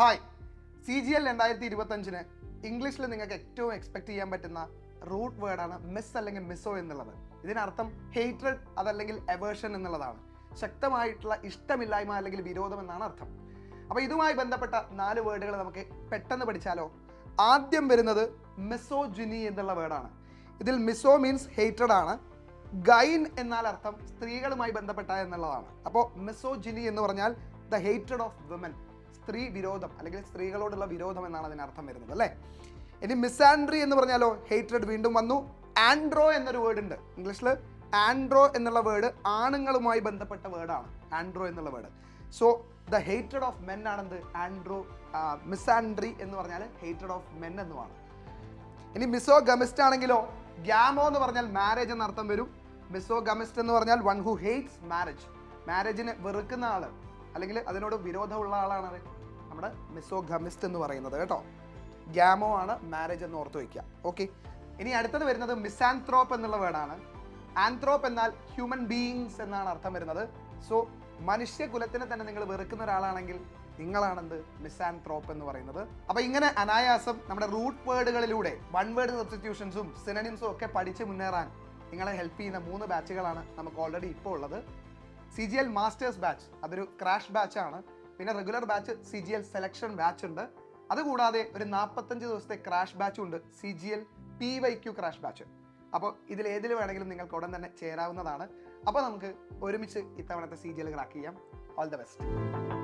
Hi, CGL 2025 ഇംഗ്ലീഷിൽ നിങ്ങൾക്ക് ഏറ്റവും എക്സ്പെക്ട് ചെയ്യാൻ പറ്റുന്ന റൂട്ട് വേർഡാണ് മിസ് അല്ലെങ്കിൽ മിസ്സോ എന്നുള്ളത്. ഇതിനർത്ഥം ഹേറ്റ്രഡ് അതല്ലെങ്കിൽ എവേർഷൻ എന്നുള്ളതാണ്. ശക്തമായിട്ടുള്ള ഇഷ്ടമില്ലായ്മ അല്ലെങ്കിൽ വിരോധം എന്നാണ് അർത്ഥം. അപ്പോൾ ഇതുമായി ബന്ധപ്പെട്ട 4 വേർഡുകൾ നമുക്ക് പെട്ടെന്ന് പഠിച്ചാലോ? ആദ്യം വരുന്നത് മിസോജിനി എന്നുള്ള വേർഡാണ്. ഇതിൽ മിസോ മീൻസ് ഹേറ്റ്രഡ് ആണ്. ഗൈൻ എന്നാൽ അർത്ഥം സ്ത്രീകളുമായി ബന്ധപ്പെട്ട എന്നുള്ളതാണ്. അപ്പോൾ മിസോജിനി എന്ന് പറഞ്ഞാൽ ദ ഹേറ്റ്രഡ് ഓഫ് വിമൻ, സ്ത്രീ വിരോധം അല്ലെങ്കിൽ സ്ത്രീകളോടുള്ള വിരോധം എന്നാണ് അതിനർത്ഥം വരുന്നത് അല്ലേ. ഇനി മിസാൻഡ്രി എന്ന് പറഞ്ഞാലോ ഹേറ്റ്രഡ് വീണ്ടും വന്നു. ആൻഡ്രോ എന്നൊരു വേർഡ് ഉണ്ട് ഇംഗ്ലീഷിൽ. ആൻഡ്രോ എന്നുള്ള വേർഡ് ആണുങ്ങളുമായി ബന്ധപ്പെട്ട വേർഡാണ് ആൻഡ്രോ എന്നുള്ള word. So the hatred of men ആണെന്ത് ആൻഡ്രോ. മിസാൻഡ്രി എന്ന് പറഞ്ഞാൽ ഹേറ്റ്രഡ് ഓഫ് മെൻ എന്നുമാണ്. ഇനി മിസോ ഗമിസ്റ്റ് ആണെങ്കിലോ ഗ്യാമോ എന്ന് പറഞ്ഞാൽ മാരേജ് എന്ന അർത്ഥം വരും. മിസോ ഗമിസ്റ്റ് എന്ന് പറഞ്ഞാൽ വൺ ഹു ഹേറ്റ്സ് മാരേജ്, മാരേജിനെ വെറുക്കുന്ന ആള് അല്ലെങ്കിൽ അതിനോട് വിരോധമുള്ള ആളാണ് നമ്മുടെ മിസോ ഗമിസ്റ്റ് എന്ന് പറയുന്നത് കേട്ടോ. ഗ്യാമോ ആണ് മാരേജ് എന്ന് ഓർത്ത് വയ്ക്കുക. ഓക്കെ, ഇനി അടുത്തത് വരുന്നത് മിസാൻത്രോപ്പ് എന്നുള്ള വേർഡാണ്. ആൻത്രോപ്പ് എന്നാൽ ഹ്യൂമൻ ബീയിങ്സ് എന്നാണ് അർത്ഥം വരുന്നത്. സോ മനുഷ്യകുലത്തിനെ തന്നെ നിങ്ങൾ വെറുക്കുന്ന ഒരാളാണെങ്കിൽ നിങ്ങളാണെന്ത് മിസാൻത്രോപ്പ് എന്ന് പറയുന്നത്. അപ്പോൾ ഇങ്ങനെ അനായാസം നമ്മുടെ റൂട്ട് വേർഡുകളിലൂടെ വൺ വേർഡ് സബ്സ്റ്റിറ്റ്യൂഷൻസും സിനണിംസും ഒക്കെ പഠിച്ച് മുന്നേറാൻ നിങ്ങളെ ഹെൽപ്പ് ചെയ്യുന്ന 3 ബാച്ചുകളാണ് നമുക്ക് ഓൾറെഡി ഇപ്പോൾ ഉള്ളത്. CGL മാസ്റ്റേഴ്സ് ബാച്ച് അതൊരു ക്രാഷ് ബാച്ചാണ്. പിന്നെ regular batch CGL selection batch ഉണ്ട്. അതുകൂടാതെ ഒരു 45 ദിവസത്തെ ക്രാഷ് ബാച്ചും ഉണ്ട്, CGL PYQ ക്രാഷ് ബാച്ച്. അപ്പോൾ ഇതിൽ ഏതിൽ വേണമെങ്കിലും നിങ്ങൾക്ക് ഉടൻ തന്നെ ചേരാവുന്നതാണ്. അപ്പോൾ നമുക്ക് ഒരുമിച്ച് ഇത്തവണത്തെ CGL ക്രാക്ക് ചെയ്യാം. All the best.